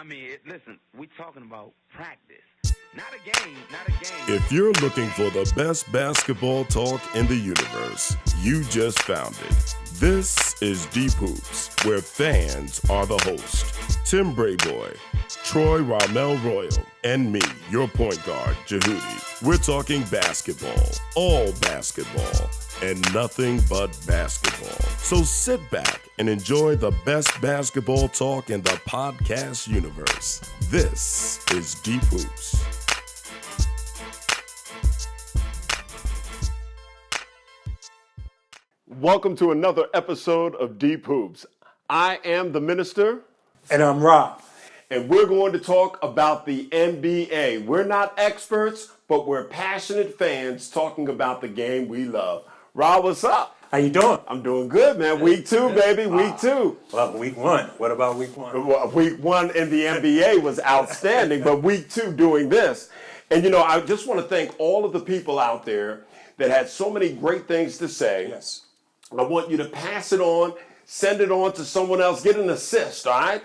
Listen, we talking about practice. Not a game, not a game. If you're looking for the best basketball talk in the universe, you just found it. This is Deep Hoops, where fans are the host. Tim Brayboy, Troy Ramel Royal, and me, your point guard, Jehudi. We're talking basketball, all basketball, and nothing but basketball. So sit back and enjoy the best basketball talk in the podcast universe. This is Deep Hoops. Welcome to another episode of Deep Hoops. I am the minister. And I'm Rob. And we're going to talk about the NBA. We're not experts, but we're passionate fans talking about the game we love. Rob, what's up? How you doing? I'm doing good, man. Week 2, baby. Week 2. Well, week 1. What about week 1? Well, week 1 in the NBA was outstanding, but week 2 doing this. And, I just want to thank all of the people out there that had so many great things to say. Yes. I want you to pass it on, send it on to someone else, get an assist, all right?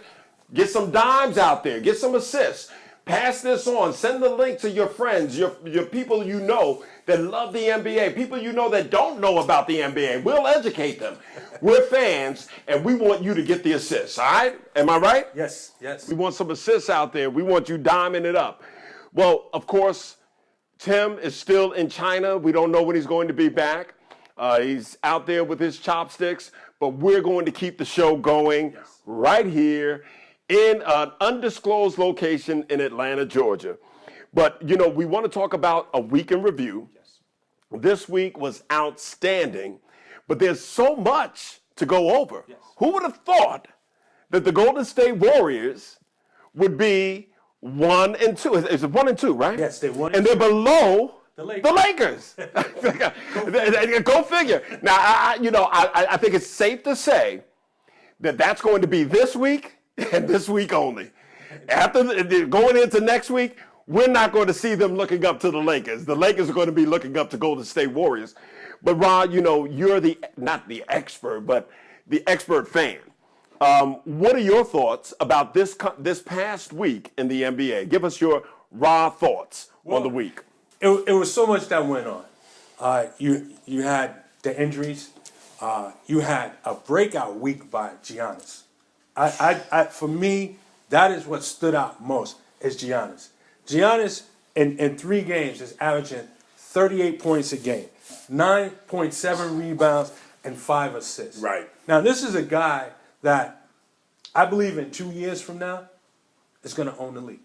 Get some dimes out there, get some assists. Pass this on, send the link to your friends, your people you know that love the NBA, people you know that don't know about the NBA. We'll educate them. We're fans, and we want you to get the assists, all right? Am I right? Yes. We want some assists out there. We want you diming it up. Well, of course, Tim is still in China. We don't know when he's going to be back. He's out there with his chopsticks, but we're going to keep the show going right here in an undisclosed location in Atlanta, Georgia. But, we want to talk about a week in review. Yes. This week was outstanding, but there's so much to go over. Yes. Who would have thought that the Golden State Warriors would be 1 and 2? It's 1 and 2, right? Yes, they won. And they're below the Lakers. Go figure. Now, I think it's safe to say that that's going to be this week and this week only. After going into next week, we're not going to see them looking up to the Lakers. The Lakers are going to be looking up to Golden State Warriors. But Rod, you're not the expert, but the expert fan. What are your thoughts about this past week in the NBA? Give us your raw thoughts on the week. It was so much that went on. You had the injuries. You had a breakout week by Giannis. For me, that is what stood out most is Giannis. Giannis in 3 games is averaging 38 points a game, 9.7 rebounds, and 5 assists. Right. Now, this is a guy that I believe in 2 years from now is going to own the league.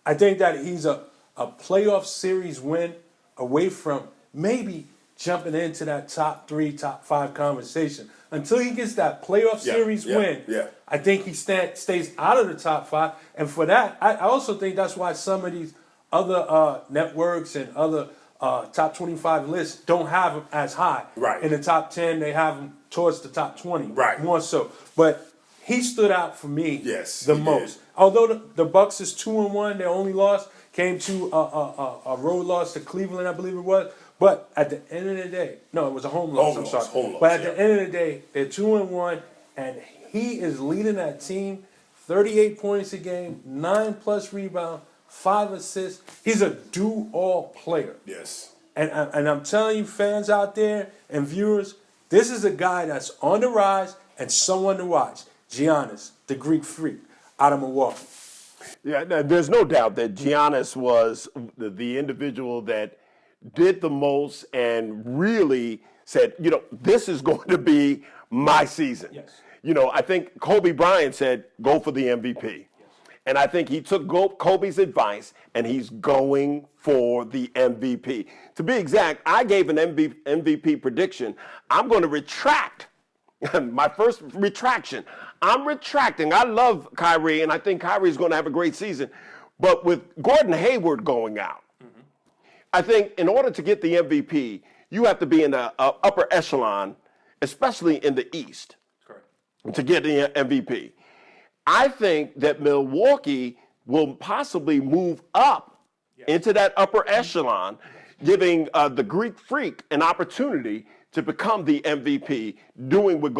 I think that he's a playoff series win away from maybe jumping into that top 3, top 5 conversation. Until he gets that playoff series win, I think he stays out of the top 5. And for that, I also think that's why some of these other networks and other top 25 lists don't have him as high. Right. In the top 10, they have him towards the top 20. Right. More so. But he stood out for me Yes, the he most. did. Although the Bucks is 2-1, their only loss came to a road loss to Cleveland, I believe it was. But at the end of the day, no, it was a home loss. I'm sorry. Home loss, but at the end of the day, they're 2-1, and he is leading that team. 38 points a game, 9+ rebounds, 5 assists. He's a do-all player. Yes. And I'm telling you, fans out there and viewers, this is a guy that's on the rise and someone to watch. Giannis, the Greek freak, out of Milwaukee. Yeah, there's no doubt that Giannis was the individual that did the most and really said, this is going to be my season. Yes. I think Kobe Bryant said, go for the MVP. Yes. And I think he took Kobe's advice, and he's going for the MVP. To be exact, I gave an MVP prediction. I'm going to retract my first retraction. I'm retracting. I love Kyrie, and I think Kyrie's going to have a great season. But with Gordon Hayward going out, I think in order to get the MVP, you have to be in the upper echelon, especially in the East, to get the MVP. I think that Milwaukee will possibly move up into that upper echelon, giving the Greek freak an opportunity to become the MVP, doing what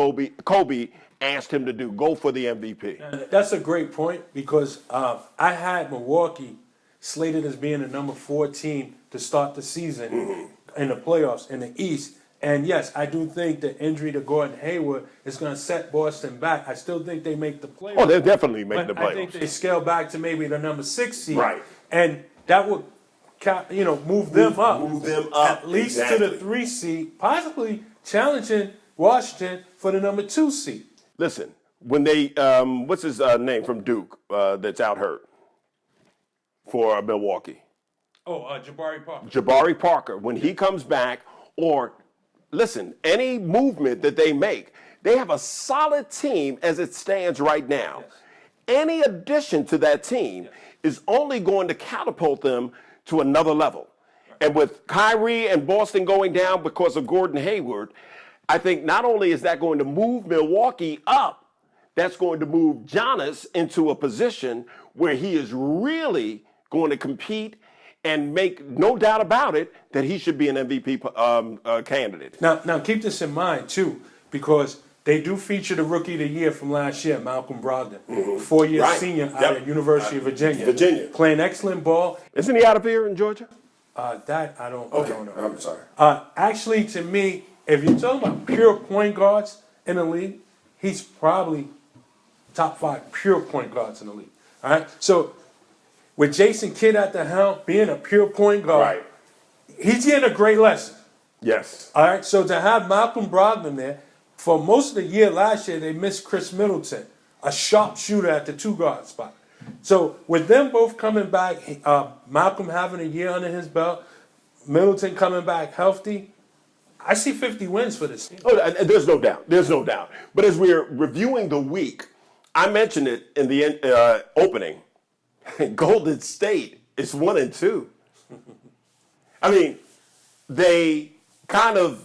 Kobe asked him to do, go for the MVP. That's a great point because I had Milwaukee slated as being the number 4 team to start the season in the playoffs in the East. And yes, I do think the injury to Gordon Hayward is going to set Boston back. I still think they make the playoffs. Oh, they'll definitely make the playoffs. I think they scale back to maybe the number 6 seed. Right. And that would, move them up. Move them up. At least exactly. to the 3 seed, possibly challenging Washington for the number 2 seed. Listen, when they, what's his name from Duke that's out hurt for Milwaukee? Oh, Jabari Parker. Jabari Parker, when he comes back, or listen, any movement that they make, they have a solid team as it stands right now. Yes. Any addition to that team is only going to catapult them to another level. Right. And with Kyrie and Boston going down because of Gordon Hayward, I think not only is that going to move Milwaukee up, that's going to move Giannis into a position where he is really going to compete and make no doubt about it that he should be an MVP candidate. Now keep this in mind too, because they do feature the Rookie of the Year from last year, Malcolm Brogdon, 4-year Right. senior out of University of Virginia, playing excellent ball. Isn't he out of here in Georgia? That I don't know. I'm sorry. Actually, to me, if you're talking about pure point guards in the league, he's probably top 5 pure point guards in the league. All right, so with Jason Kidd at the helm, being a pure point guard, he's getting a great lesson. Yes. All right, so to have Malcolm Brogdon there, for most of the year last year, they missed Chris Middleton, a sharp shooter at the 2-guard spot. So with them both coming back, Malcolm having a year under his belt, Middleton coming back healthy, I see 50 wins for this team. Oh, there's no doubt. There's no doubt. But as we're reviewing the week, I mentioned it in the opening. Golden State is 1-2. I mean, they kind of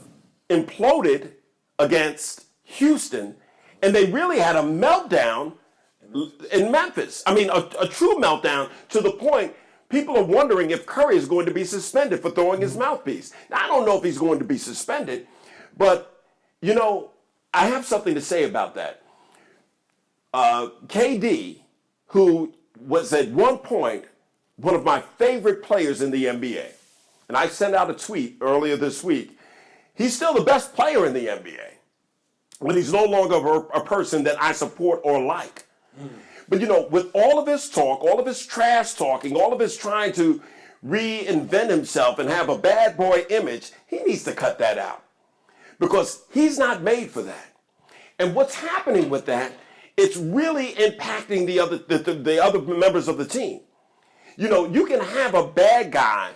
imploded against Houston, and they really had a meltdown in Memphis. I mean, a true meltdown to the point people are wondering if Curry is going to be suspended for throwing his mouthpiece. Now, I don't know if he's going to be suspended, but, I have something to say about that. KD, who was at one point one of my favorite players in the NBA, and I sent out a tweet earlier this week, he's still the best player in the NBA, but he's no longer a person that I support or like. But, with all of his talk, all of his trash talking, all of his trying to reinvent himself and have a bad boy image, he needs to cut that out because he's not made for that. And what's happening with that, it's really impacting the other members of the team. You can have a bad guy,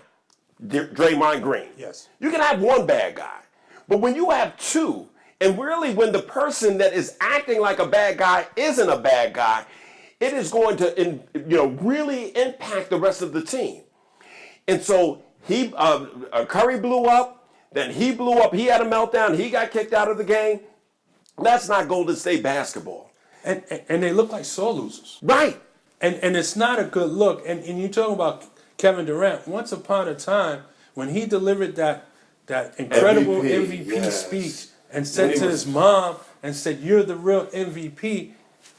Draymond Green. Yes. You can have one bad guy. But when you have 2, and really when the person that is acting like a bad guy isn't a bad guy, it is going to really impact the rest of the team. And so Curry blew up, then he blew up, he had a meltdown, he got kicked out of the game. That's not Golden State basketball. And they look like sore losers. Right. And it's not a good look. And you talk about Kevin Durant. Once upon a time, when he delivered that incredible MVP speech and said to his mom and said, "You're the real MVP,"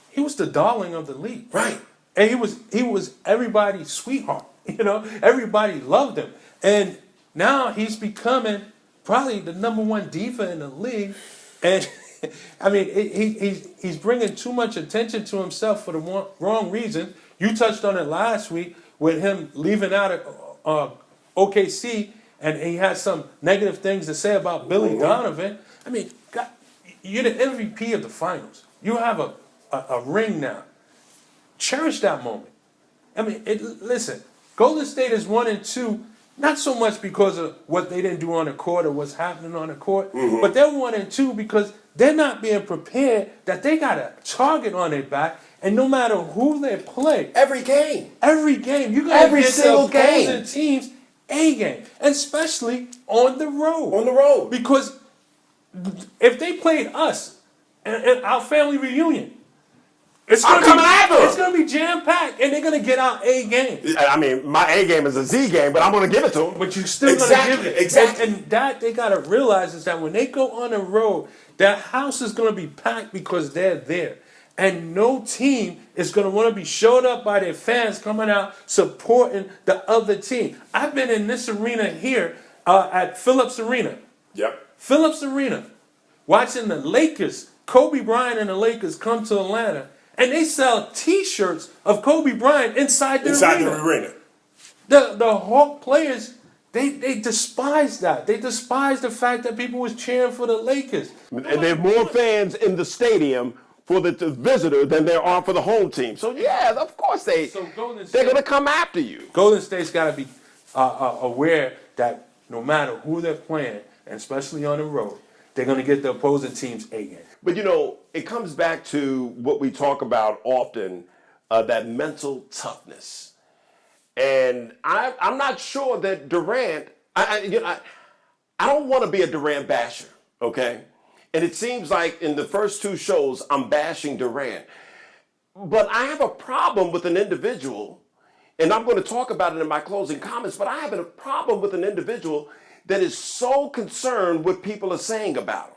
he was the darling of the league. Right. And he was everybody's sweetheart. Everybody loved him. And now he's becoming probably the number 1 diva in the league. And I mean, he's bringing too much attention to himself for the wrong reason. You touched on it last week with him leaving out of OKC, and he had some negative things to say about Billy Donovan. I mean, God, you're the MVP of the finals. You have a ring now. Cherish that moment. I mean, listen, Golden State is 1-2, not so much because of what they didn't do on the court or what's happening on the court, but they're 1-2 because they're not being prepared that they got a target on their back, and no matter who they play, Every game, you're going every to single get the game. opposing teams A game, and especially on the road. On the road. Because if they played us and our family reunion, I'm coming after him. It's going to be jam-packed, and they're going to get out A game. I mean, my A game is a Z game, but I'm going to give it to him. But you still going to give it. Exactly. And that they got to realize is that when they go on the road, that house is going to be packed because they're there. And no team is going to want to be showed up by their fans coming out supporting the other team. I've been in this arena here at Phillips Arena. Yep. Phillips Arena, watching the Lakers, Kobe Bryant and the Lakers come to Atlanta, and they sell T-shirts of Kobe Bryant inside the arena. The Hawk players, they despise that. They despise the fact that people was cheering for the Lakers. And there are more fans in the stadium for the visitor than there are for the home team. So, yeah, of course they're going to come after you. Golden State's got to be aware that no matter who they're playing, and especially on the road, they're going to get the opposing team's A game. But, it comes back to what we talk about often, that mental toughness. And I'm not sure that Durant, I don't want to be a Durant basher, okay? And it seems like in the first two shows, I'm bashing Durant. But I have a problem with an individual, and I'm going to talk about it in my closing comments, but I have a problem with an individual that is so concerned with what people are saying about him.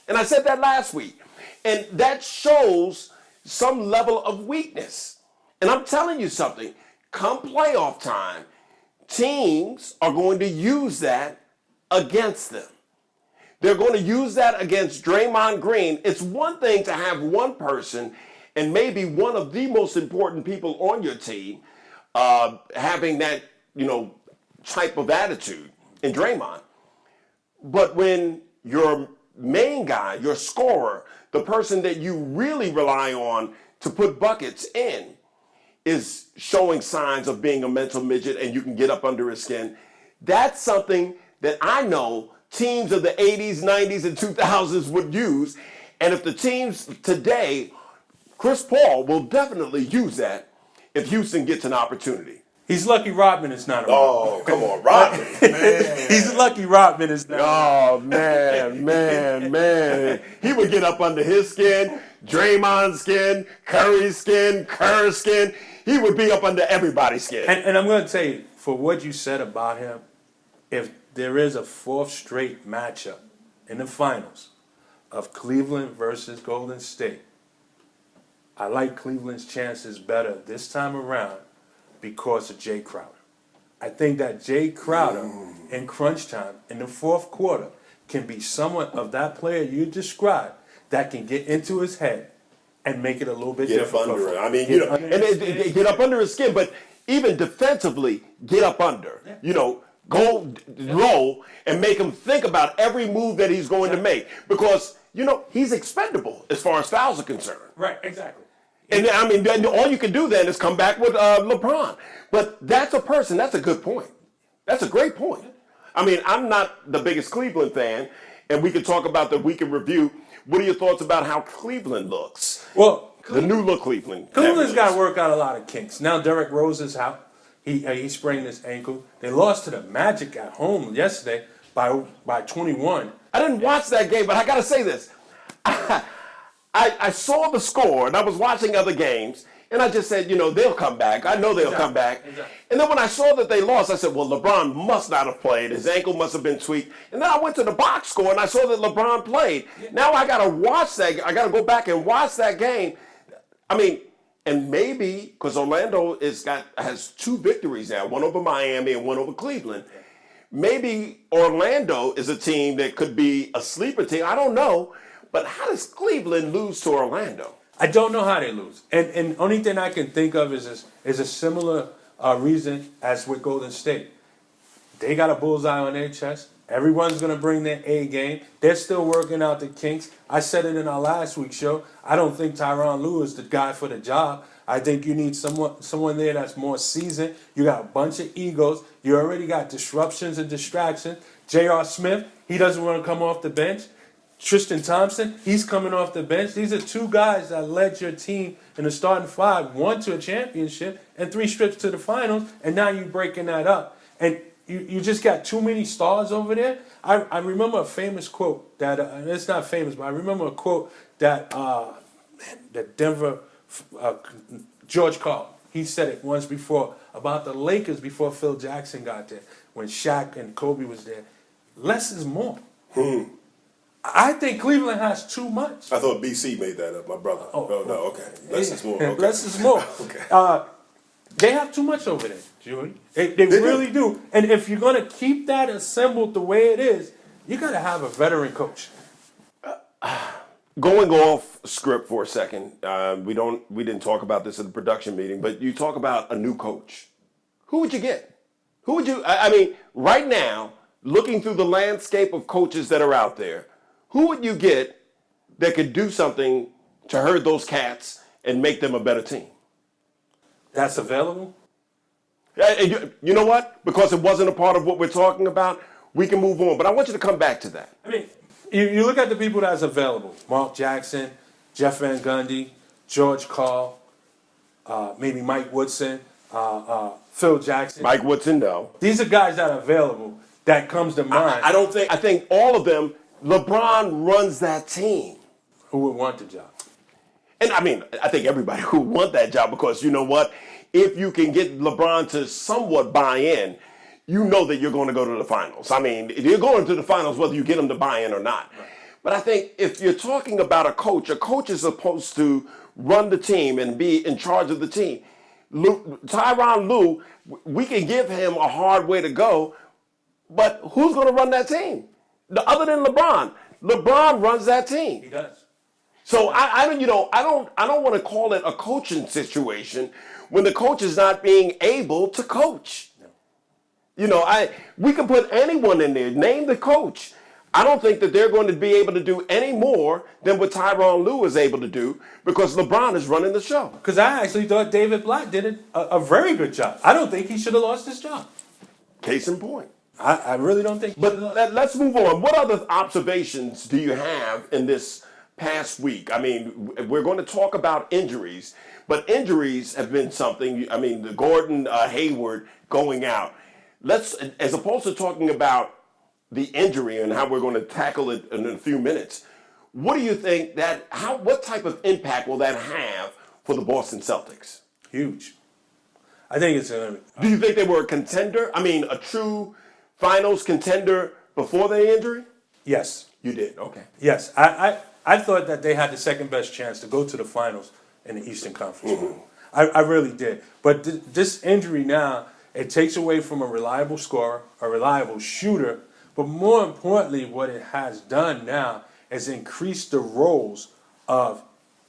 And I said that last week. And that shows some level of weakness. And I'm telling you something, come playoff time, teams are going to use that against them. They're going to use that against Draymond Green. It's one thing to have one person and maybe one of the most important people on your team having that, type of attitude in Draymond. But when your main guy, your scorer, the person that you really rely on to put buckets in is showing signs of being a mental midget and you can get up under his skin, that's something that I know teams of the 80s, 90s, and 2000s would use. And if the teams today, Chris Paul will definitely use that if Houston gets an opportunity. He's lucky Rodman is not around. Oh, come on, Rodman. Man. He's lucky Rodman is not around. Oh, man. He would get up under his skin, Draymond's skin, Curry's skin, Kerr's skin. He would be up under everybody's skin. And I'm going to tell you, for what you said about him, if there is a fourth straight matchup in the finals of Cleveland versus Golden State, I like Cleveland's chances better this time around because of Jay Crowder. I think that Jay Crowder in crunch time in the fourth quarter can be somewhat of that player you described that can get into his head and make it a little bit difficult. Get up under it. I mean, get up under his skin, but even defensively, get up under. Go low and make him think about every move that he's going to make because, he's expendable as far as fouls are concerned. Right, exactly. And I mean, all you can do then is come back with LeBron. But that's a good point. That's a great point. I mean, I'm not the biggest Cleveland fan, and we can talk about the week in review. What are your thoughts about how Cleveland looks? Well, the new look Cleveland. Cleveland's got to work out a lot of kinks. Now Derrick Rose is out. He sprained his ankle. They lost to the Magic at home yesterday by 21. I didn't watch that game, but I got to say this. I saw the score, and I was watching other games, and I just said, they'll come back. I know they'll come back. Exactly. And then when I saw that they lost, I said, well, LeBron must not have played. His ankle must have been tweaked. And then I went to the box score, and I saw that LeBron played. Yeah. Now I got to watch that. I got to go back and watch that game. I mean, and maybe, because Orlando has 2 victories now, one over Miami and one over Cleveland. Maybe Orlando is a team that could be a sleeper team. I don't know. But how does Cleveland lose to Orlando? I don't know how they lose. And only thing I can think of is a similar reason as with Golden State. They got a bullseye on their chest. Everyone's going to bring their A game. They're still working out the kinks. I said it in our last week's show. I don't think Tyronn Lue is the guy for the job. I think you need someone there that's more seasoned. You got a bunch of egos. You already got disruptions and distractions. J.R. Smith, he doesn't want to come off the bench. Tristan Thompson, he's coming off the bench. These are 2 guys that led your team in the starting 5, 1 to a championship and 3 trips to the finals, and now you're breaking that up. And you just got too many stars over there. I remember a famous quote that, it's not famous, but I remember a quote that the Denver uh, George Carl. He said it once before about the Lakers before Phil Jackson got there, when Shaq and Kobe was there. Less is more. I think Cleveland has too much. I thought BC made that up, my brother. Oh no, okay. Less is more. Okay. Less is more. Okay. They have too much over there, Julie. They really do. And if you're going to keep that assembled the way it is, you got to have a veteran coach. Going off script for a second, we didn't talk about this at the production meeting, but you talk about a new coach. Who would you get? Who would you? I mean, right now, looking through the landscape of coaches that are out there, who would you get that could do something to herd those cats and make them a better team? That's available? You know what? Because it wasn't a part of what we're talking about, we can move on. But I want you to come back to that. I mean, you look at the people that's available. Mark Jackson, Jeff Van Gundy, George Carl, maybe Mike Woodson, Phil Jackson. Mike Woodson, no. These are guys that are available that comes to mind. I think all of them, LeBron runs that team. Who would want the job? And I mean, I think everybody would want that job because you know what? If you can get LeBron to somewhat buy in, you know that you're going to go to the finals. I mean, you're going to the finals whether you get him to buy in or not. Right. But I think if you're talking about a coach is supposed to run the team and be in charge of the team. Tyronn Lue, we can give him a hard way to go, but who's going to run that team? Other than LeBron. LeBron runs that team. He does. So I don't want to call it a coaching situation when the coach is not being able to coach. No. You know, we can put anyone in there, name the coach. I don't think that they're going to be able to do any more than what Tyronn Lue is able to do because LeBron is running the show. Because I actually thought David Blatt did a very good job. I don't think he should have lost his job. Case in point. I really don't think. But let's move on. What other observations do you have in this past week? I mean, we're going to talk about injuries, but injuries have been something. I mean, the Gordon Hayward going out. Let's, as opposed to talking about the injury and how we're going to tackle it in a few minutes. What do you think what type of impact will that have for the Boston Celtics? Huge. I think it's Do you think they were a contender? I mean, a true finals contender before the injury? Yes. You did, okay. Yes. I thought that they had the second best chance to go to the finals in the Eastern Conference. Mm-hmm. I really did. But this injury now, it takes away from a reliable scorer, a reliable shooter, but more importantly, what it has done now is increased the roles of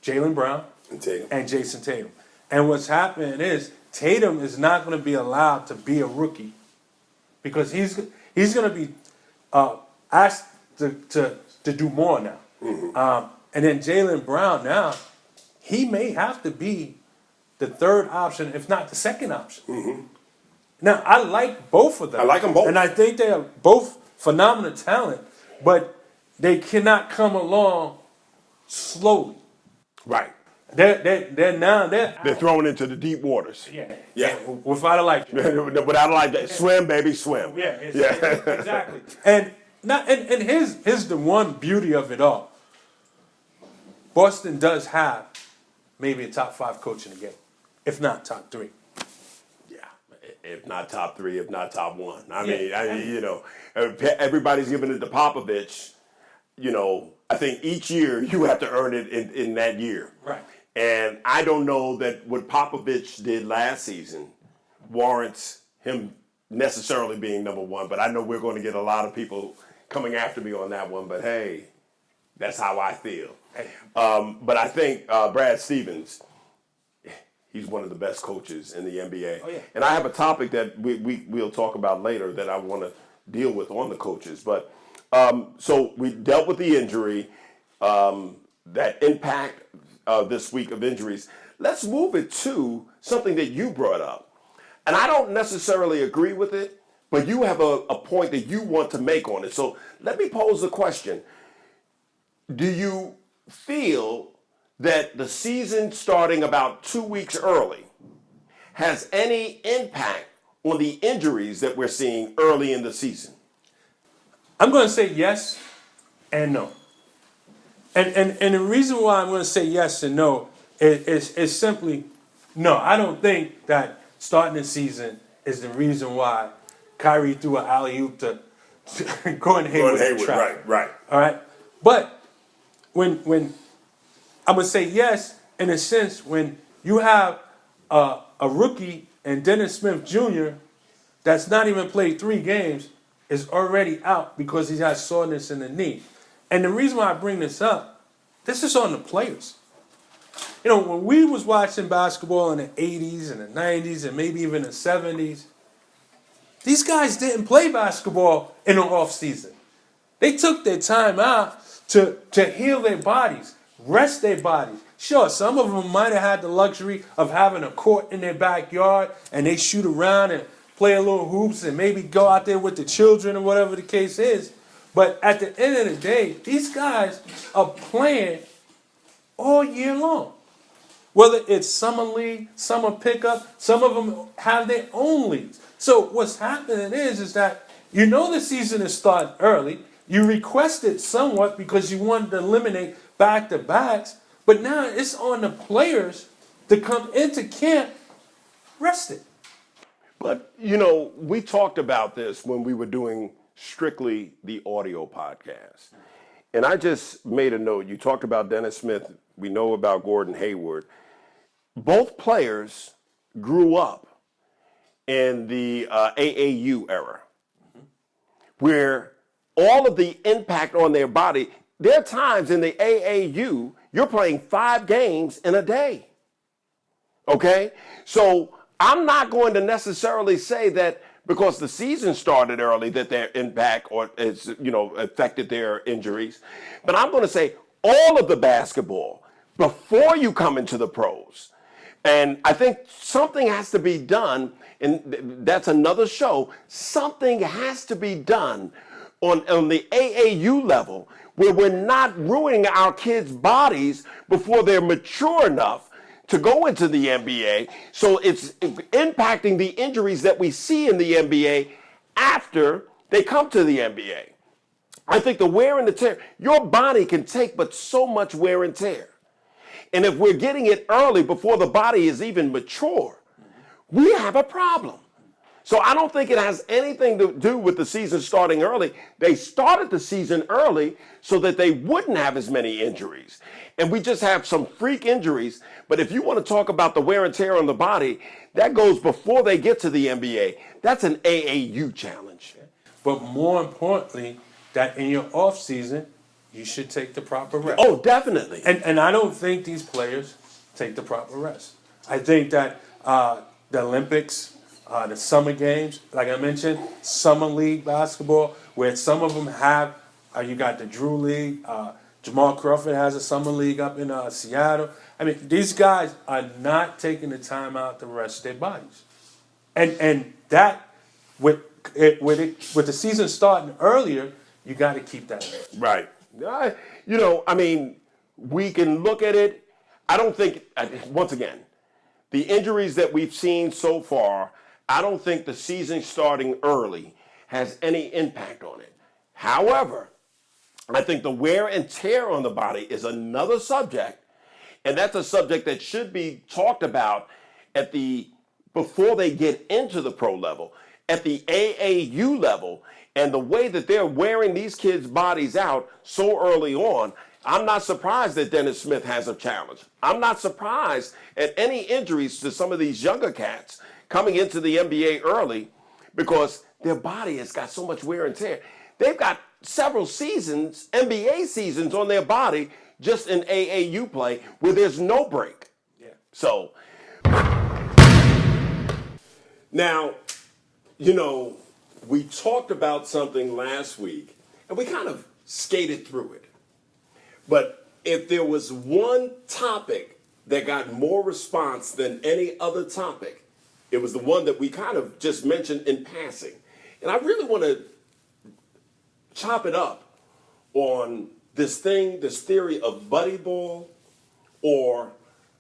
Jaylen Brown and Jason Tatum. And what's happening is Tatum is not going to be allowed to be a rookie because he's going to be asked to do more now. Mm-hmm. And then Jaylen Brown now, he may have to be the third option, if not the second option. Mm-hmm. Now, I like both of them. I like them both. And I think they are both phenomenal talent, but they cannot come along slowly. Right. They're thrown into the deep waters. Yeah. Without a life jacket. Without a life jacket. Swim, baby, swim. Yeah. Exactly. And here's the one beauty of it all. Boston does have maybe a top 5 coach in the game, if not top 3. If not top 3, if not top 1. I mean, you know, everybody's giving it to Popovich. You know, I think each year you have to earn it in that year. Right. And I don't know that what Popovich did last season warrants him necessarily being number 1. But I know we're going to get a lot of people coming after me on that one. But hey, that's how I feel. But I think Brad Stevens, he's one of the best coaches in the NBA. Oh, yeah. And I have a topic that we'll talk about later that I want to deal with on the coaches. But so we dealt with the injury, that impact this week of injuries. Let's move it to something that you brought up. And I don't necessarily agree with it, but you have a point that you want to make on it. So let me pose the question. Do you feel that the season starting about 2 weeks early has any impact on the injuries that we're seeing early in the season? I'm going to say yes and no. And the reason why I'm going to say yes and no It's simply, no, I don't think that starting the season is the reason why Kyrie threw an alley-oop to Gordon Hayward. Right. All right? But when I would say yes, in a sense, when you have a rookie and Dennis Smith Jr. that's not even played 3 games is already out because he has soreness in the knee. And the reason why I bring this up, this is on the players. You know, when we was watching basketball in the 80s and the 90s and maybe even the 70s, these guys didn't play basketball in the off season. They took their time out to heal their bodies, rest their bodies. Sure, some of them might have had the luxury of having a court in their backyard and they shoot around and play a little hoops and maybe go out there with the children or whatever the case is. But at the end of the day, these guys are playing all year long. Whether it's summer league, summer pickup, some of them have their own leagues. So what's happening is that you know the season is starting early. You requested somewhat because you wanted to eliminate back-to-backs. But now it's on the players to come into camp rested. But, you know, we talked about this when we were doing strictly the audio podcast. And I just made a note. You talked about Dennis Smith. We know about Gordon Hayward. Both players grew up in the AAU era, where all of the impact on their body, there are times in the AAU, you're playing 5 games in a day. Okay? So I'm not going to necessarily say that because the season started early that their impact or it's, affected their injuries. But I'm going to say all of the basketball before you come into the pros. And I think something has to be done, and that's another show. Something has to be done on the AAU level where we're not ruining our kids' bodies before they're mature enough to go into the NBA. So it's impacting the injuries that we see in the NBA after they come to the NBA. I think the wear and the tear, your body can take but so much wear and tear. And if we're getting it early before the body is even mature, we have a problem. So I don't think it has anything to do with the season starting early. They started the season early so that they wouldn't have as many injuries. And we just have some freak injuries. But if you want to talk about the wear and tear on the body, that goes before they get to the NBA. That's an AAU challenge. But more importantly, that in your off season, you should take the proper rest. Oh, definitely. And I don't think these players take the proper rest. I think that the Olympics, the summer games, like I mentioned, summer league basketball, where some of them have, you got the Drew League, Jamal Crawford has a summer league up in Seattle. I mean, these guys are not taking the time out to rest their bodies. And that, with the season starting earlier, you got to keep that in. Right. We can look at it. I don't think, once again, the injuries that we've seen so far, I don't think the season starting early has any impact on it. However, I think the wear and tear on the body is another subject, and that's a subject that should be talked about before they get into the pro level, at the AAU level, and the way that they're wearing these kids' bodies out so early on. I'm not surprised that Dennis Smith has a challenge. I'm not surprised at any injuries to some of these younger cats coming into the NBA early because their body has got so much wear and tear. They've got several seasons, NBA seasons on their body just in AAU play where there's no break. Yeah. So, now, we talked about something last week and we kind of skated through it. But if there was one topic that got more response than any other topic, it was the one that we kind of just mentioned in passing. And I really want to chop it up on this theory of buddy ball or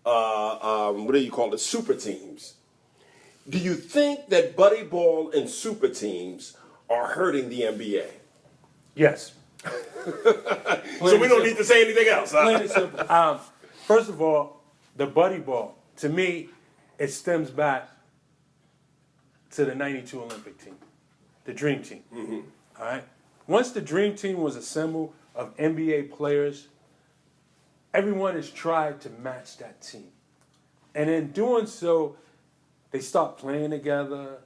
what do you call it, super teams. Do you think that buddy ball and super teams are hurting the NBA? Yes. So we don't need to say anything else. Plain and simple. First of all, the buddy ball, to me, it stems back to the 92 Olympic team, the Dream Team. Mm-hmm. All right? Once the Dream Team was assembled of NBA players, everyone has tried to match that team. And in doing so, they start playing together.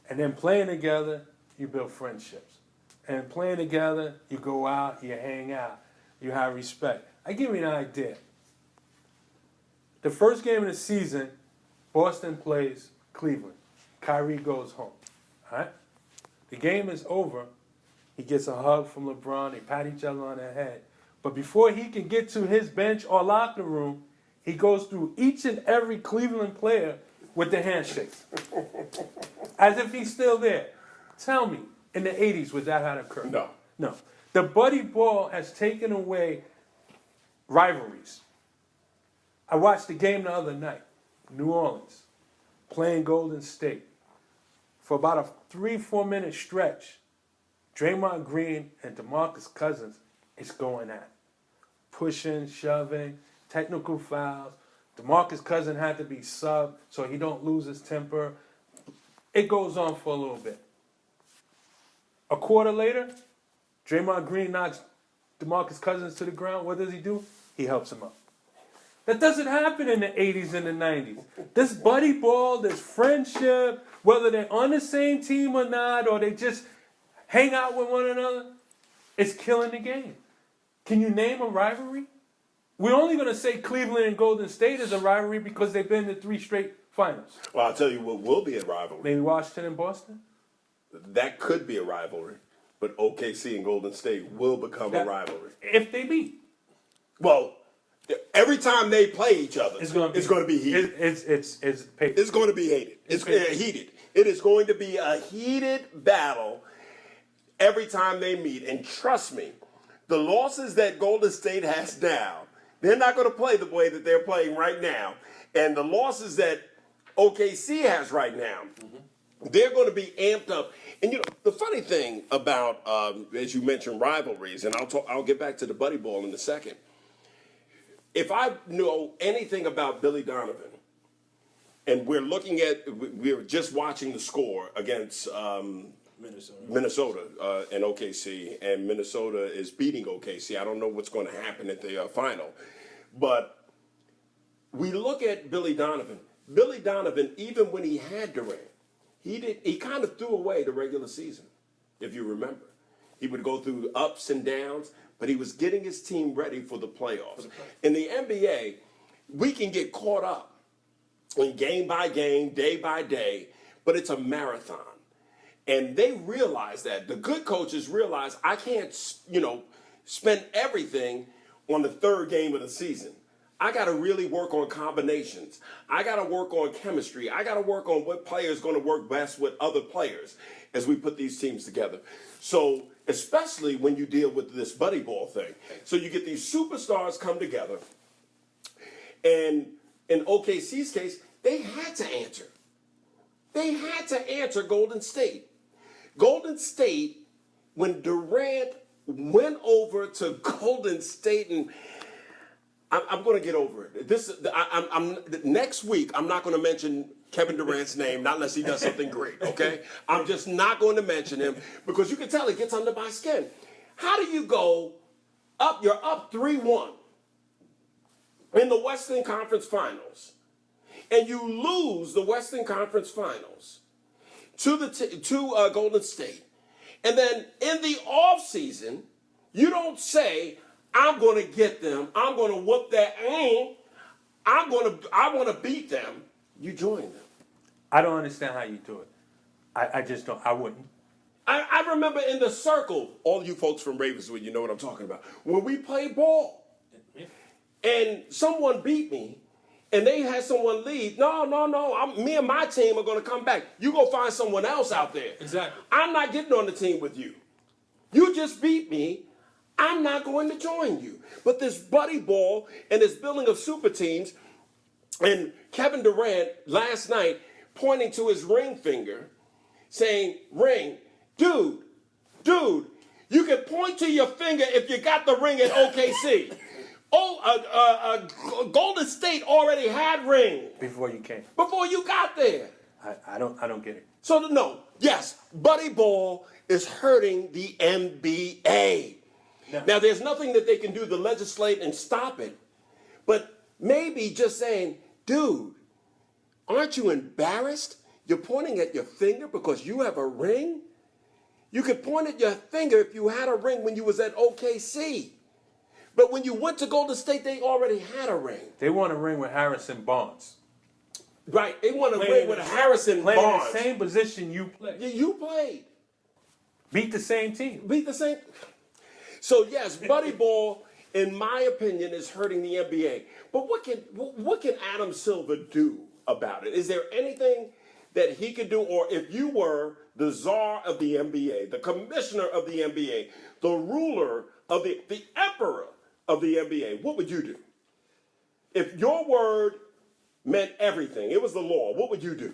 And then playing together, you build friendships. And playing together, you go out, you hang out, you have respect. I give you an idea. The first game of the season, Boston plays Cleveland. Kyrie goes home. All right? The game is over. He gets a hug from LeBron. They pat each other on the head. But before he can get to his bench or locker room, he goes through each and every Cleveland player with the handshakes. As if he's still there. Tell me, in the 80s, would that have occurred? No. No. The buddy ball has taken away rivalries. I watched the game the other night. New Orleans playing Golden State. For about a 3-4 minute stretch, Draymond Green and DeMarcus Cousins is going at it. Pushing, shoving, technical fouls. DeMarcus Cousins had to be subbed so he don't lose his temper. It goes on for a little bit. A quarter later, Draymond Green knocks DeMarcus Cousins to the ground. What does he do? He helps him up. That doesn't happen in the 80s and the 90s. This buddy ball, this friendship, whether they're on the same team or not, or they just hang out with one another, it's killing the game. Can you name a rivalry? We're only going to say Cleveland and Golden State is a rivalry because they've been to 3 straight finals. Well, I'll tell you what will be a rivalry. Maybe Washington and Boston? That could be a rivalry, but OKC and Golden State will become a rivalry. If they beat. Well, every time they play each other, It's going to be heated. It's going to be heated. It's heated. It is going to be a heated battle every time they meet. And trust me, the losses that Golden State has now, they're not going to play the way that they're playing right now. And the losses that OKC has right now, they're going to be amped up. And you know, the funny thing about, as you mentioned, rivalries, and I'll get back to the buddy ball in a second. If I know anything about Billy Donovan, and we're just watching the score against Minnesota and OKC, and Minnesota is beating OKC. I don't know what's going to happen at the final. But we look at Billy Donovan. Billy Donovan, even when he had Durant, he kind of threw away the regular season, if you remember. He would go through ups and downs, but he was getting his team ready for the playoffs. In the NBA, we can get caught up in game by game, day by day, but it's a marathon. And they realize that. The good coaches realize I can't, spend everything on the third game of the season. I got to really work on combinations. I got to work on chemistry. I got to work on what player is going to work best with other players as we put these teams together. So, especially when you deal with this buddy ball thing. So you get these superstars come together. And in OKC's case, they had to answer. They had to answer Golden State. Golden State, when Durant went over to Golden State, and I'm going to get over it. Next week, I'm not going to mention Kevin Durant's name, not unless he does something great, okay? I'm just not going to mention him because you can tell it gets under my skin. How do you go up? You're up 3-1 in the Western Conference Finals, and you lose the Western Conference Finals to Golden State. And then in the offseason, you don't say, I'm going to get them. I'm going to whoop their ass. I want to beat them. You join them. I don't understand how you do it. I just don't. I wouldn't. I remember in the circle, all you folks from Ravenswood, you know what I'm talking about. When we played ball, and someone beat me, and they had someone leave. No. Me and my team are going to come back. You go find someone else out there. Exactly. I'm not getting on the team with you. You just beat me. I'm not going to join you. But this buddy ball and this building of super teams, and Kevin Durant last night pointing to his ring finger, saying, ring, dude, you can point to your finger if you got the ring at OKC. Golden State already had rings Before you came. before you got there. I don't get it. So no, yes, Buddy Ball is hurting the NBA. Now there's nothing that they can do to legislate and stop it, but maybe just saying, dude, aren't you embarrassed? You're pointing at your finger because you have a ring? You could point at your finger if you had a ring when you was at OKC. But when you went to Golden State, they already had a ring. They want a ring with Harrison Barnes. Right, they want a ring with Harrison Barnes. Playing the same position you played. You played. Beat the same team. Beat the same. So yes, Buddy Ball, in my opinion, is hurting the NBA. But what can Adam Silver do about it? Is there anything that he could do? Or if you were the czar of the NBA, the commissioner of the NBA, the ruler of the emperor of the NBA, what would you do? If your word meant everything, it was the law, what would you do?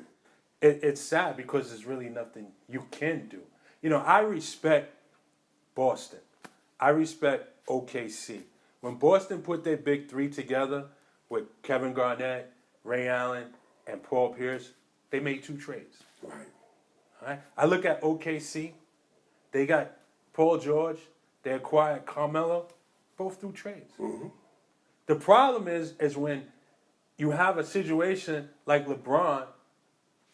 It's sad because there's really nothing you can do. You know, I respect Boston. I respect OKC. When Boston put their big three together with Kevin Garnett, Ray Allen, and Paul Pierce, they made 2 trades. Right. All right? I look at OKC. They got Paul George. They acquired Carmelo, both through trades. Mm-hmm. The problem is when you have a situation like LeBron,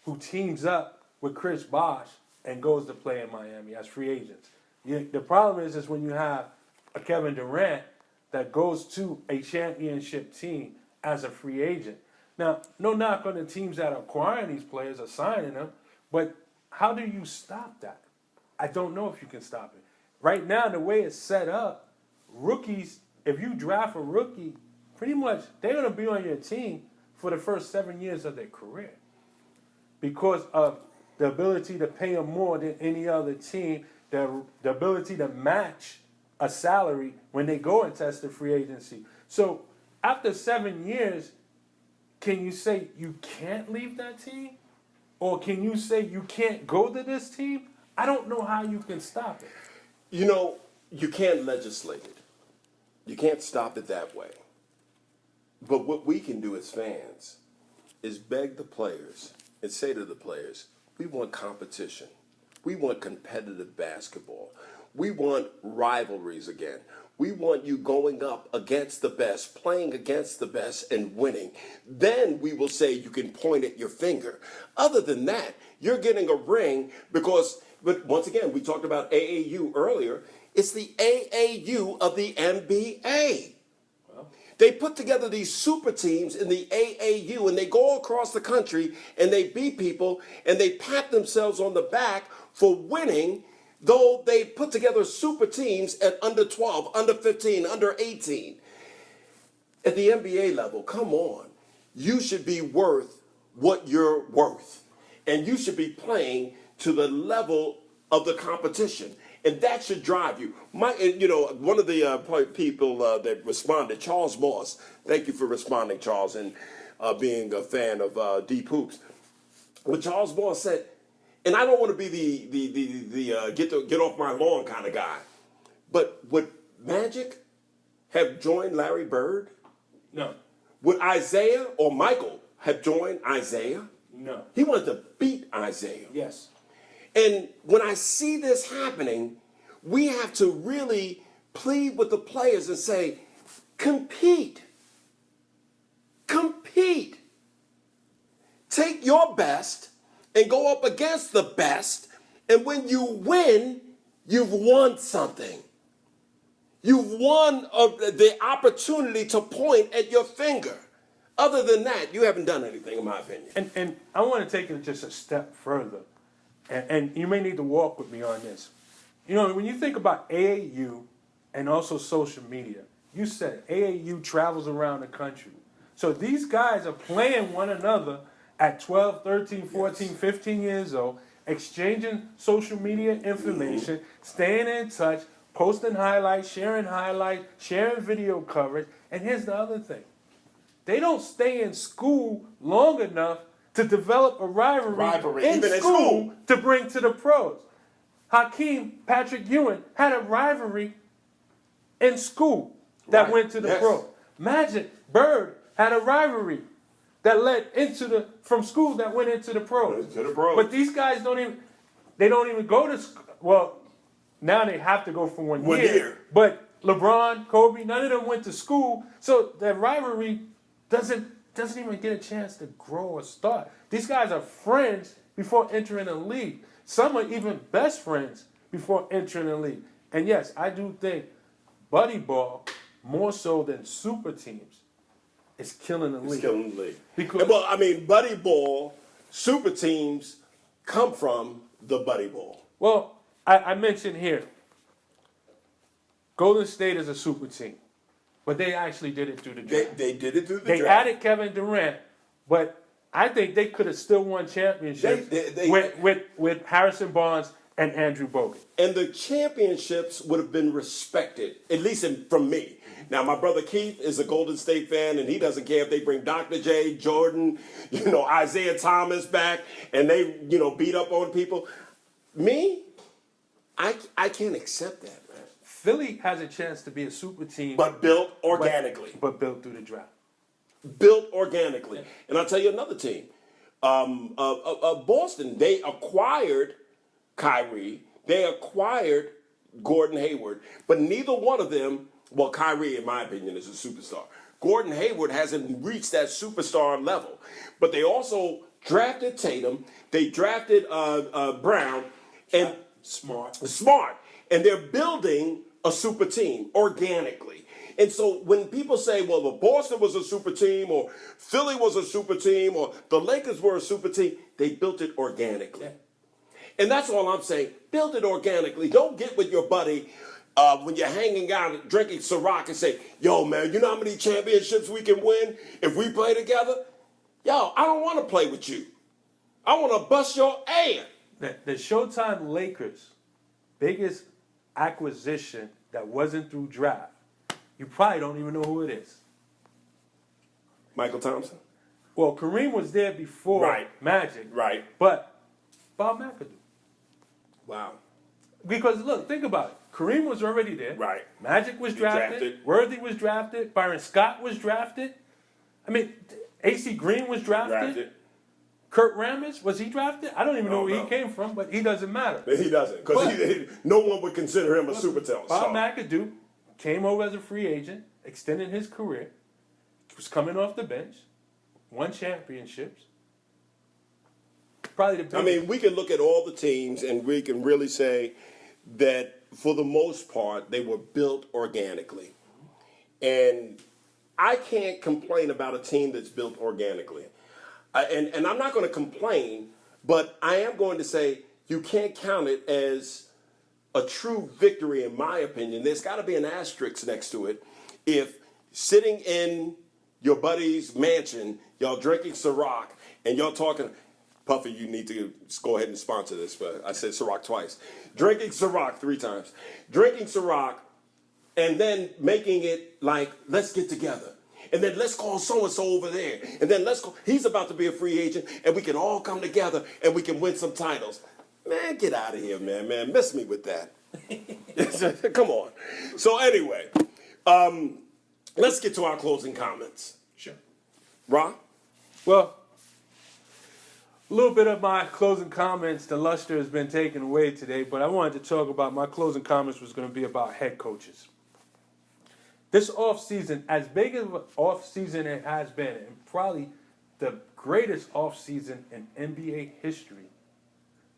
who teams up with Chris Bosh and goes to play in Miami as free agents. The problem is when you have a Kevin Durant that goes to a championship team as a free agent. Now, no knock on the teams that are acquiring these players or signing them, but how do you stop that? I don't know if you can stop it. Right now, the way it's set up, rookies, if you draft a rookie, pretty much they're going to be on your team for the first 7 years of their career because of the ability to pay them more than any other team, the ability to match a salary when they go and test the free agency. So after 7 years, can you say you can't leave that team? Or can you say you can't go to this team? I don't know how you can stop it. You know, you can't legislate it. You can't stop it that way. But what we can do as fans is beg the players and say to the players, we want competition. We want competitive basketball. We want rivalries again. We want you going up against the best, playing against the best, and winning. Then we will say you can point at your finger. Other than that, you're getting a ring because, but once again, we talked about AAU earlier. It's the AAU of the NBA. They put together these super teams in the AAU, and they go across the country, and they beat people, and they pat themselves on the back for winning, though they put together super teams at under 12, under 15, under 18. At the NBA level, come on. You should be worth what you're worth. And you should be playing to the level of the competition. And that should drive you. One of the people that responded, Charles Moss, thank you for responding, Charles, and being a fan of Deep Hoops. But Charles Moss said, and I don't want to be the get off my lawn kind of guy, but would Magic have joined Larry Bird? No. Would Isaiah or Michael have joined Isaiah? No. He wanted to beat Isaiah. Yes. And when I see this happening, we have to really plead with the players and say, compete. Compete. Take your best and go up against the best. And when you win, you've won something. You've won the opportunity to point at your finger. Other than that, you haven't done anything, in my opinion. And I want to take it just a step further. And you may need to walk with me on this. You know, when you think about AAU and also social media, you said AAU travels around the country. So these guys are playing one another at 12, 13, 14, 15 years old, exchanging social media information, staying in touch, posting highlights, sharing video coverage. And here's the other thing. They don't stay in school long enough to develop a rivalry in school to bring to the pros. Hakeem Patrick Ewing had a rivalry in school. that went to the pro. Magic, Bird had a rivalry that led from school that went into the pros. To the pros. But these guys don't even go to school. Well, now they have to go for one year. But LeBron, Kobe, none of them went to school, so that rivalry doesn't even get a chance to grow or start. These guys are friends before entering the league. Some are even best friends before entering the league. And yes, I do think buddy ball, more so than super teams, is killing the league. It's killing the league. Because, well, I mean, buddy ball, super teams come from the buddy ball. Well, I mentioned here, Golden State is a super team, but they actually did it through the draft. They did it through the draft. They added Kevin Durant, but I think they could have still won championships with Harrison Barnes and Andrew Bogut. And the championships would have been respected, at least from me. Now, my brother Keith is a Golden State fan, and he doesn't care if they bring Dr. J, Jordan, Isaiah Thomas back, and they, beat up on people. Me, I can't accept that, man. Philly has a chance to be a super team. But built organically. But built through the draft. Built organically. And I'll tell you another team. Boston, they acquired Kyrie. They acquired Gordon Hayward. But neither one of them, well, Kyrie, in my opinion, is a superstar. Gordon Hayward hasn't reached that superstar level. But they also drafted Tatum. They drafted Brown. And Smart. And they're building a super team organically. And so when people say, well, the Boston was a super team, or Philly was a super team, or the Lakers were a super team, they built it organically. Yeah. And that's all I'm saying. Build it organically. Don't get with your buddy when you're hanging out drinking Ciroc and say, yo, man, you know how many championships we can win if we play together? Yo, I don't want to play with you. I want to bust your ass. The Showtime Lakers' biggest acquisition that wasn't through draft, you probably don't even know who it is. Michael Thompson? Well, Kareem was there before Magic. Right. But Bob McAdoo. Wow. Because, look, think about it. Kareem was already there. Right. Magic was drafted. Worthy was drafted. Byron Scott was drafted. I mean, A.C. Green was drafted. Kurt Rambis, was he drafted? I don't even know where he came from, but he doesn't matter. He doesn't, because no one would consider him a superstar. Bob McAdoo came over as a free agent, extended his career, was coming off the bench, won championships. Probably the biggest. I mean, we can look at all the teams, and we can really say that for the most part, they were built organically. And I can't complain about a team that's built organically. And I'm not going to complain, but I am going to say you can't count it as a true victory, in my opinion. There's got to be an asterisk next to it. If sitting in your buddy's mansion, y'all drinking Ciroc, and y'all talking, Puffy, you need to go ahead and sponsor this, but I said Ciroc twice. Drinking Ciroc 3 times. Drinking Ciroc, and then making it like, let's get together. And then let's call so-and-so over there. And then he's about to be a free agent, and we can all come together, and we can win some titles. Man, get out of here, man. Miss me with that. Come on. So anyway, let's get to our closing comments. Sure. Ron? Well, a little bit of my closing comments, the luster has been taken away today, but I wanted to talk about, my closing comments was going to be about head coaches. This offseason, as big of an offseason it has been, and probably the greatest offseason in NBA history,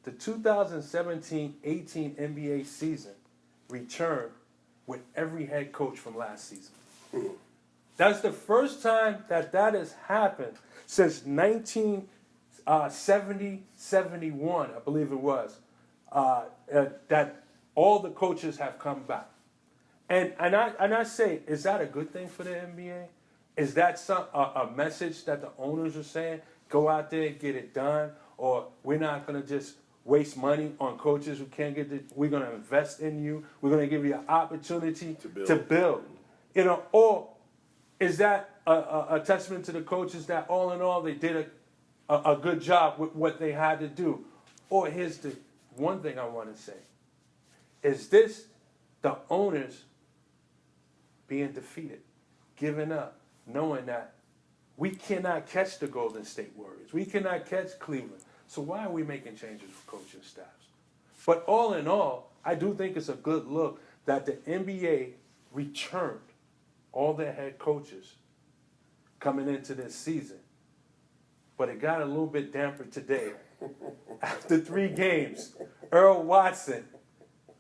the 2017-18 NBA season returned with every head coach from last season. That's the first time that has happened since 1970-71, I believe it was, that all the coaches have come back. And I say, is that a good thing for the NBA? Is that a message that the owners are saying? Go out there, get it done, or we're not going to just waste money on coaches who can't get it. We're going to invest in you. We're going to give you an opportunity to build. Or is that a testament to the coaches that all in all they did a good job with what they had to do? Or here's the one thing I want to say. Is this the owners being defeated, giving up, knowing that we cannot catch the Golden State Warriors. We cannot catch Cleveland. So why are we making changes for coaching staffs? But all in all, I do think it's a good look that the NBA returned all their head coaches coming into this season. But it got a little bit damper today. After 3 games, Earl Watson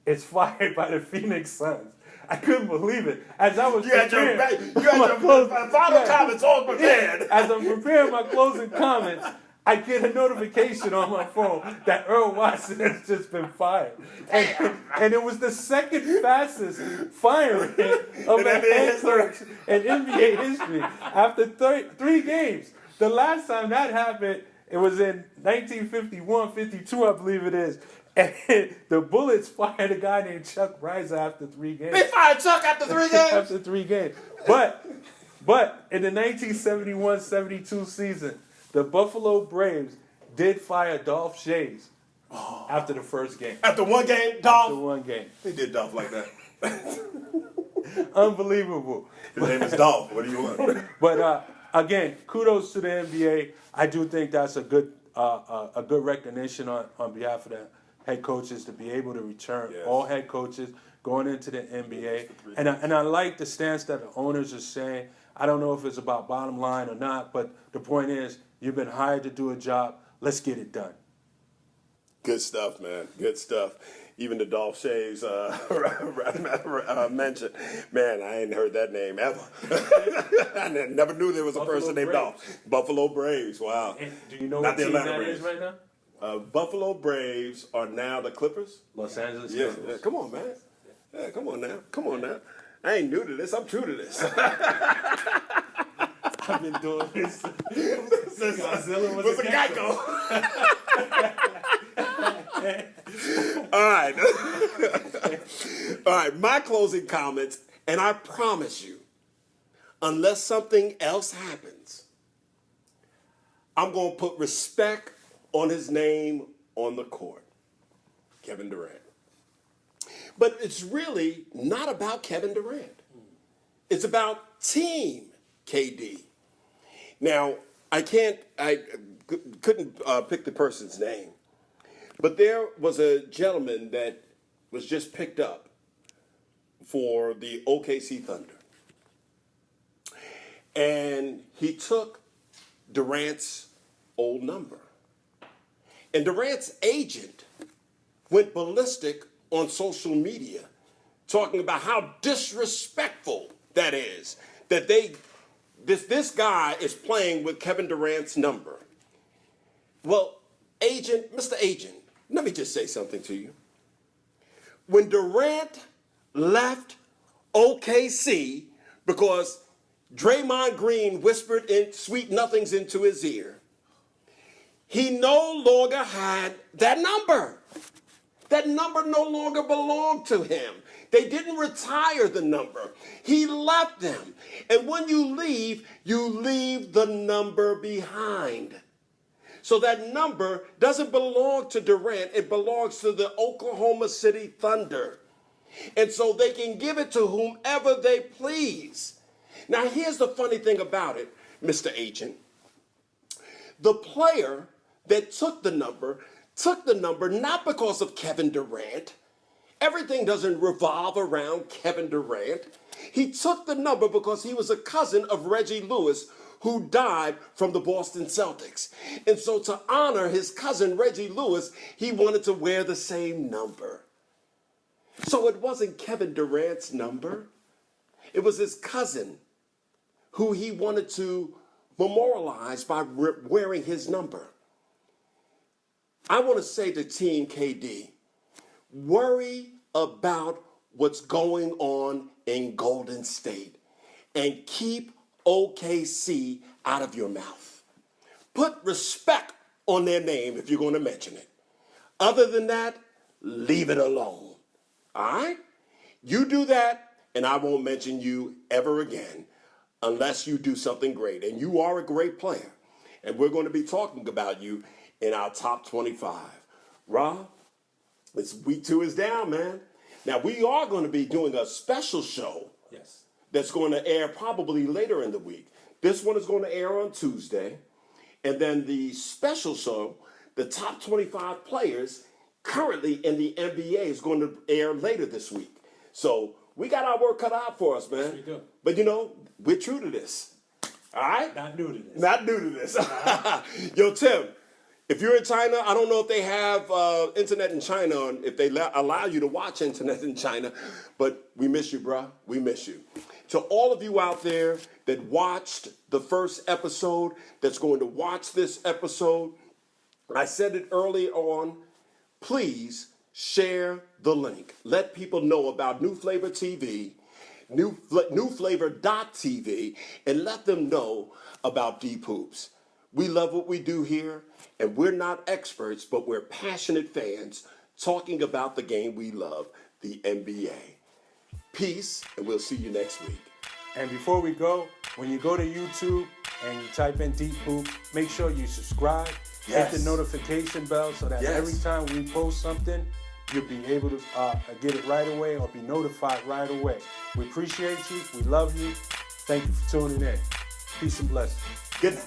is fired by the Phoenix Suns. I couldn't believe it. As I was preparing, final comments all prepared. As I'm preparing my closing comments, I get a notification on my phone that Earl Watson has just been fired. And it was the second fastest firing of a head coach in NBA history after 3 games. The last time that happened, it was in 1951, 52, I believe it is. And the Bullets fired a guy named Chuck Reiser after 3 games. They fired Chuck after 3 games? After 3 games. But in the 1971-72 season, the Buffalo Braves did fire Dolph Schayes after the first game. After 1 game, Dolph? After 1 game. They did Dolph like that. Unbelievable. His name is Dolph. What do you want? But again, kudos to the NBA. I do think that's a good recognition on behalf of the head coaches to be able to return all head coaches going into the NBA. And I like the stance that the owners are saying. I don't know if it's about bottom line or not, but the point is you've been hired to do a job. Let's get it done. Good stuff, man. Good stuff. Even the Dolph Schayes mentioned. Man, I ain't heard that name ever. I never knew there was a person named Dolph. Buffalo Braves. Wow. And do you know what team that is right now? Buffalo Braves are now the Clippers. Los Angeles Yeah, Clippers. yeah. Come on, man. Yeah, come on now. Come on now. I ain't new to this. I'm true to this. I've been doing this since Godzilla was a Geico. All right. All right, my closing comments, and I promise you, unless something else happens, I'm going to put respect on his name on the court. Kevin Durant. But it's really not about Kevin Durant. It's about Team KD. Now, I couldn't pick the person's name, but there was a gentleman that was just picked up for the OKC Thunder. And he took Durant's old number. And Durant's agent went ballistic on social media, talking about how disrespectful that is, that this guy is playing with Kevin Durant's number. Well, Mr. Agent, let me just say something to you. When Durant left OKC because Draymond Green whispered in sweet nothings into his ear, he no longer had that number. That number no longer belonged to him. They didn't retire the number. He left them. And when you leave the number behind. So that number doesn't belong to Durant. It belongs to the Oklahoma City Thunder. And so they can give it to whomever they please. Now, here's the funny thing about it, Mr. Agent. The player that took the number not because of Kevin Durant. Everything doesn't revolve around Kevin Durant. He took the number because he was a cousin of Reggie Lewis, who died from the Boston Celtics. And so to honor his cousin Reggie Lewis, he wanted to wear the same number. So it wasn't Kevin Durant's number. It was his cousin who he wanted to memorialize by wearing his number. I want to say to Team KD, worry about what's going on in Golden State and keep OKC out of your mouth. Put respect on their name if you're going to mention it. Other than that, leave it alone. All right? You do that, and I won't mention you ever again unless you do something great. And you are a great player. And we're going to be talking about you in our top 25. Rob, week 2 is down, man. Now, we are going to be doing a special show. Yes. that's going to air probably later in the week. This one is going to air on Tuesday. And then the special show, the top 25 players currently in the NBA, is going to air later this week. So we got our work cut out for us, man. Yes, we do. But you know, we're true to this. All right? Not new to this. Not new to this. Yo, Tim, if you're in China, I don't know if they have internet in China, and if they allow you to watch internet in China, but we miss you, bruh. We miss you. To all of you out there that watched the first episode, that's going to watch this episode, I said it early on, please share the link. Let people know about NewFlavorTV, NewFlavor.tv, and let them know about Deep Hoops. We love what we do here, and we're not experts, but we're passionate fans talking about the game we love, the NBA. Peace, and we'll see you next week. And before we go, when you go to YouTube and you type in Deep Hoop, make sure you subscribe, Yes. hit the notification bell so that Yes. every time we post something, you'll be able to get it right away or be notified right away. We appreciate you. We love you. Thank you for tuning in. Peace and blessings. Good night.